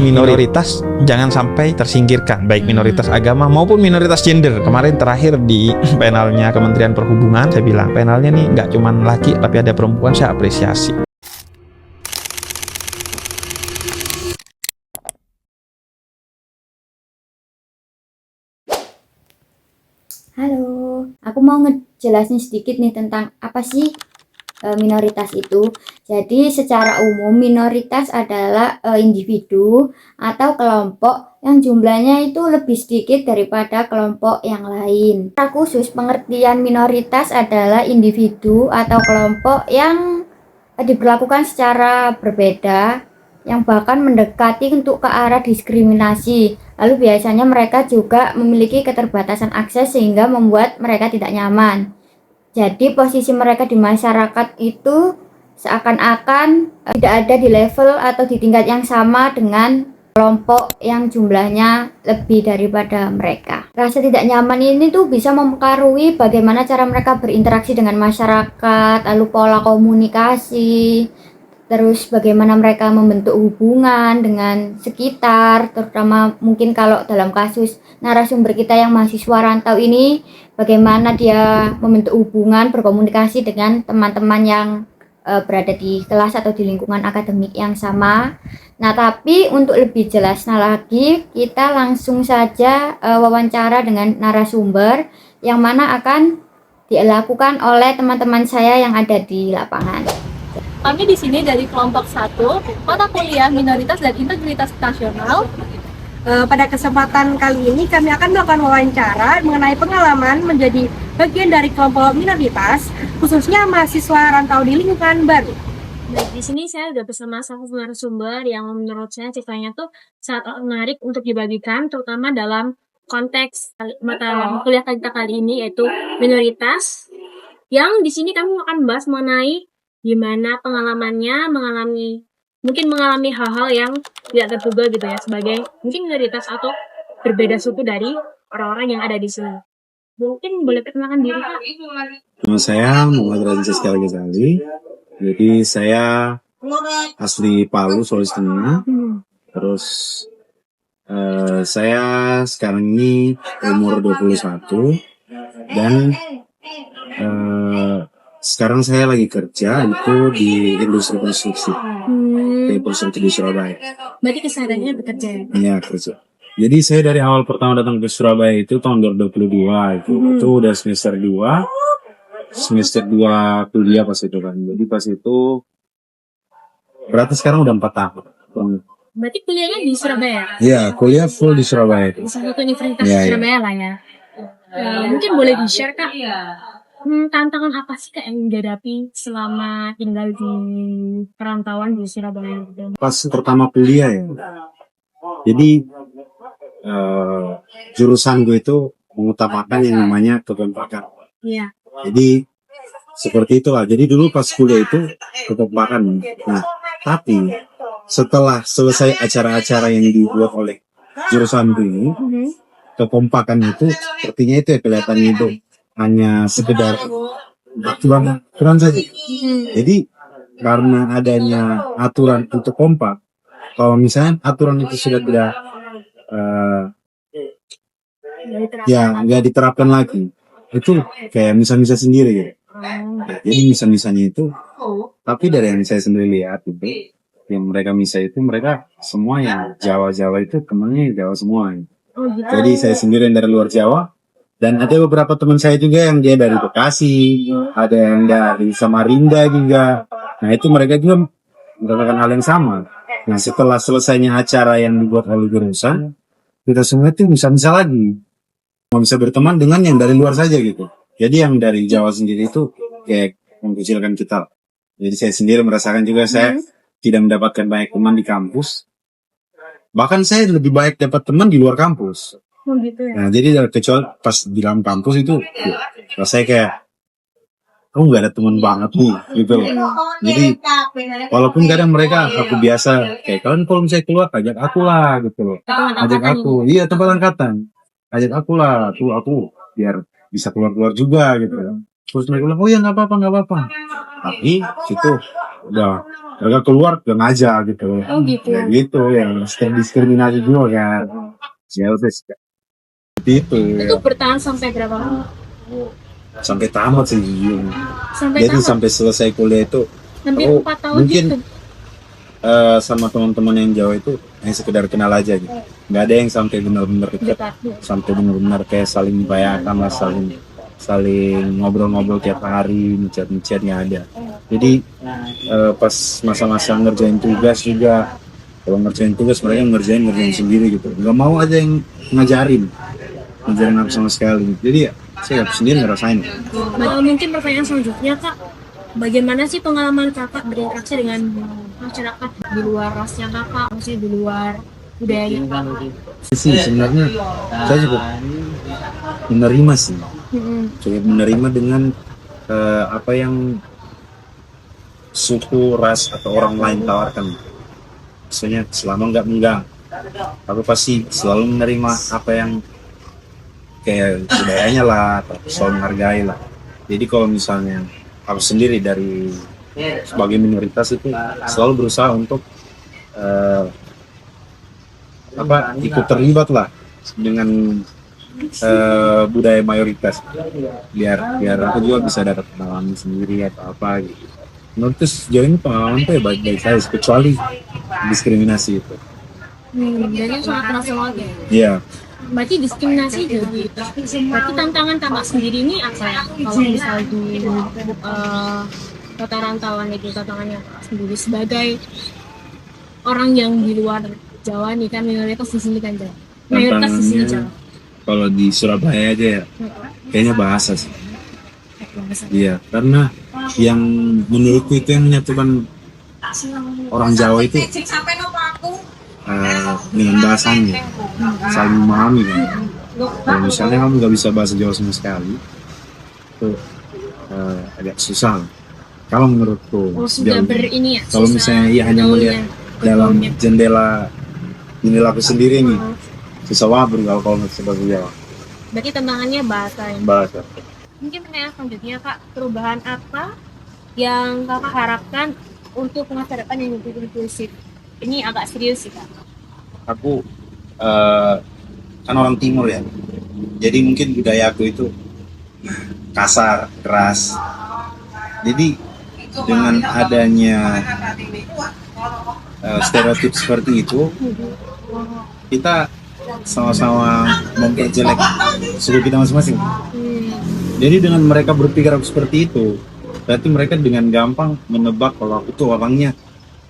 minoritas jangan sampai tersingkirkan, baik minoritas agama maupun minoritas gender. Kemarin terakhir di panelnya Kementerian Perhubungan, saya bilang panelnya nih nggak cuman laki tapi ada perempuan, saya apresiasi. Halo, aku mau ngejelasin sedikit nih tentang apa sih minoritas itu. Jadi secara umum minoritas adalah individu atau kelompok yang jumlahnya itu lebih sedikit daripada kelompok yang lain. Secara khusus pengertian minoritas adalah individu atau kelompok yang diberlakukan secara berbeda, yang bahkan mendekati untuk ke arah diskriminasi. Lalu biasanya mereka juga memiliki keterbatasan akses sehingga membuat mereka tidak nyaman. Jadi posisi mereka di masyarakat itu seakan-akan tidak ada di level atau di tingkat yang sama dengan kelompok yang jumlahnya lebih daripada mereka. Rasa tidak nyaman ini tuh bisa mempengaruhi bagaimana cara mereka berinteraksi dengan masyarakat, lalu pola komunikasi, terus bagaimana mereka membentuk hubungan dengan sekitar, terutama mungkin kalau dalam kasus narasumber kita yang mahasiswa rantau ini, bagaimana dia membentuk hubungan, berkomunikasi dengan teman-teman yang berada di kelas atau di lingkungan akademik yang sama. Nah, tapi untuk lebih jelasnya lagi, kita langsung saja wawancara dengan narasumber yang mana akan dilakukan oleh teman-teman saya yang ada di lapangan. Kami di sini dari kelompok 1, mata kuliah minoritas dan integritas nasional. Pada kesempatan kali ini kami akan melakukan wawancara mengenai pengalaman menjadi bagian dari kelompok minoritas, khususnya mahasiswa rantau di lingkungan baru. Nah, di sini saya sudah bersama salah satu narasumber yang menurut saya ceritanya tuh sangat menarik untuk dibagikan, terutama dalam konteks mata kuliah kita kali ini, yaitu minoritas. Yang di sini kami akan membahas mengenai gimana pengalamannya mengalami hal-hal yang tidak terduga gitu ya, sebagai mungkin minoritas atau berbeda suku dari orang-orang yang ada di sini. Mungkin boleh perkenalkan diri, Kak? Nama saya Muhammad Razak Sekali Ghazali. Jadi saya asli Palu, Sulawesi Tengah. Terus saya sekarang ini umur 21 dan sekarang saya lagi kerja itu di industri konstruksi, di konstruksi di Surabaya. Berarti kesehariannya bekerja ya? Iya, kerja. Jadi saya dari awal pertama datang ke Surabaya itu tahun 2022 itu udah semester 2 kuliah pas itu kan. Jadi pas itu berarti sekarang udah 4 tahun. Berarti kuliahnya di Surabaya? Iya, kuliah full di Surabaya itu. Di salah satu universitas di Surabaya lah ya. Mungkin boleh di-share, Kak, tantangan apa sih Kak yang dihadapi selama tinggal di perantauan di Surabaya? Pas pertama kuliah ya. Jadi jurusan gue itu mengutamakan yang namanya kekompakan. Iya. Jadi seperti itu lah. Jadi dulu pas kuliah itu kekompakan. Nah, tapi setelah selesai acara-acara yang dibuat oleh jurusan gue ini, kekompakan itu sepertinya itu ya kelihatannya itu hanya sekedar aturan saja. Jadi karena adanya aturan untuk kompak, kalau misalnya aturan itu sudah tidak nggak diterapkan lagi, itu kayak misa-misa sendiri ya. Jadi misa-misanya itu, tapi dari yang saya sendiri lihat itu, yang mereka misa itu mereka semua yang Jawa itu temannya Jawa semua. Jadi saya sendiri yang dari luar Jawa. Dan ada beberapa teman saya juga yang dia dari Bekasi, ada yang dari Samarinda juga. Nah itu mereka juga melakukan hal yang sama. Nah setelah selesainya acara yang dibuat oleh jurusan, kita semua itu bisa lagi. Mau bisa berteman dengan yang dari luar saja gitu. Jadi yang dari Jawa sendiri itu kayak mengkecilkan kita. Jadi saya sendiri merasakan juga saya tidak mendapatkan banyak teman di kampus. Bahkan saya lebih baik dapat teman di luar kampus. Oh gitu ya. Nah jadi kecuali pas di dalam kampus itu rasanya kayak aku nggak ada teman banget nih gitu loh. Jadi walaupun kadang mereka aku biasa kayak kalian kalau misalnya keluar ajak aku lah gitu loh, ajak aku iya tempat angkatan, ajak aku lah tuh aku biar bisa keluar juga gitu. Terus mereka bilang oh ya nggak apa-apa, tapi itu udah mereka keluar gak ngajak gitu. Oh gitu. Ya gitu, yang diskriminasi juga kan. Ya udah seperti itu. Itu Ya. bertahan sampai berapa lama? Sampai tamat sih jujur. Sampai Jadi tamat? sampai selesai kuliah itu Hampir aku 4 tahun mungkin gitu. sama teman-teman yang jauh itu hanya sekedar kenal aja gitu. Nggak ada yang sampai benar-benar dekat, Dekat. sampai benar-benar kayak saling membahayakan lah, saling ngobrol-ngobrol tiap hari, mencet-mencet nggak ada. Jadi pas masa-masa ngerjain tugas juga, kalau ngerjain tugas mereka ngerjain sendiri gitu. Nggak mau aja yang ngajarin apa sama sekali. Jadi ya saya sendiri ngerasain. Mungkin pertanyaan selanjutnya Kak, bagaimana sih pengalaman Kakak berinteraksi dengan masyarakat di luar rasnya Kakak, maksudnya di luar budayanya Kakak? Sih sebenarnya saya cukup menerima sih, cukup menerima dengan apa yang suku, ras atau orang lain tawarkan. Maksudnya selama nggak aku pasti selalu menerima apa yang kayak budayanya lah, atau selalu menghargai lah. Jadi kalau misalnya aku sendiri dari sebagai minoritas itu selalu berusaha untuk ikut terlibat lah dengan budaya mayoritas, biar aku juga bisa dapat pengalaman sendiri atau apa gitu. Menurut sejauh ini pengalaman tuh ya baik-baik saja, kecuali diskriminasi itu. Jadi sangat terasa banget ya. Iya. Berarti diskriminasi jadi. Berarti tantangan Kakak sendiri ini apa ya? Kalau misal di kota rantauan itu tantangannya sendiri sebagai orang yang di luar Jawa nih kan, minoritas di sini kan Jawa. Mayoritas di sini Jawa. Kalau di Surabaya aja ya, kayaknya bahasa sih. Iya, karena yang menurutku itu yang menyatukan orang Jawa itu dengan bahasanya, saling memahami kan. Kalau misalnya kamu nggak bisa bahasa Jawa sama sekali, itu agak susah. Kalau menurutku, Sudah berini ya. kalau misalnya iya hanya melihat dalam jendela aku sendiri nih, susah banget bergaul kalau nggak bisa bahasa Jawa. Berarti tantangannya bahasa ya. Bahasa. Mungkin pertanyaan selanjutnya Kak, perubahan apa yang Kakak harapkan untuk masa depan yang lebih inklusif? Ini agak serius sih Kak. Aku kan orang timur ya, jadi mungkin budaya aku itu kasar, keras. Jadi dengan adanya stereotip seperti itu, kita sama-sama memperjelek suku kita masing-masing. Jadi dengan mereka berpikir aku seperti itu, berarti mereka dengan gampang menebak kalau aku tuh orangnya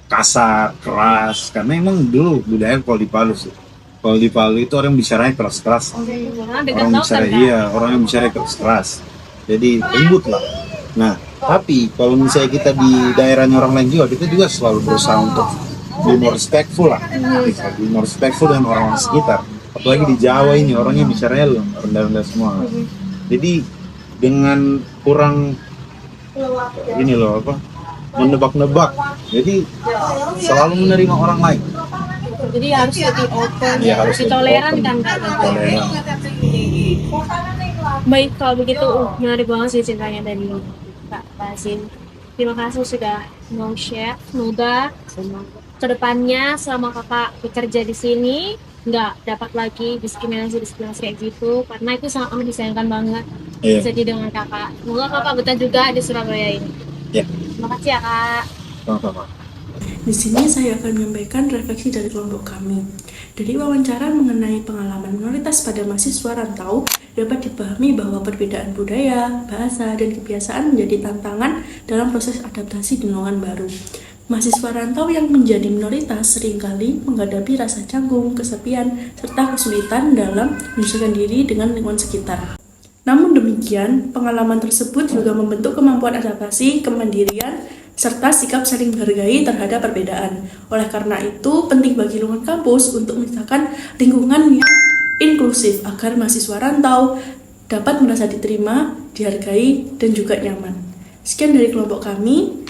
kasar, keras. Karena emang dulu budaya kalau di Palu sih, kalau di Palu itu orang bicaranya keras-keras, orang yang bicara keras-keras, jadi lembut lah. Nah, tapi kalau misalnya kita di daerahnya orang lain juga, kita juga selalu berusaha untuk be more respectful lah, be more respectful dengan orang-orang sekitar. Apalagi di Jawa ini orangnya bicaranya rendah-rendah semua. Jadi dengan kurang ini loh apa, menebak-nebak, jadi selalu menerima orang lain. Jadi harus lebih open, Ya, harus lebih lebih toleran open, kan Kak. toleran. Baik kalau begitu, menarik banget sih ceritanya dari Kak Basin. Terima kasih sudah mau share. Semoga kedepannya selama Kakak bekerja di sini nggak dapat lagi diskriminasi kayak gitu, karena itu sangat amat disayangkan banget. Iya. Jadi dengan Kakak, semoga Kakak betah juga di Surabaya ini. Ya, Terima kasih ya Kak. sama-sama. Di sini saya akan menyampaikan refleksi dari kelompok kami. Dari wawancara mengenai pengalaman minoritas pada mahasiswa rantau, dapat dipahami bahwa perbedaan budaya, bahasa, dan kebiasaan menjadi tantangan dalam proses adaptasi di lingkungan baru. Mahasiswa rantau yang menjadi minoritas seringkali menghadapi rasa canggung, kesepian, serta kesulitan dalam menyesuaikan diri dengan lingkungan sekitar. Namun demikian, pengalaman tersebut juga membentuk kemampuan adaptasi, kemandirian, serta sikap saling menghargai terhadap perbedaan. Oleh karena itu, penting bagi lingkungan kampus untuk menciptakan lingkungan yang inklusif agar mahasiswa rantau dapat merasa diterima, dihargai, dan juga nyaman. Sekian dari kelompok kami.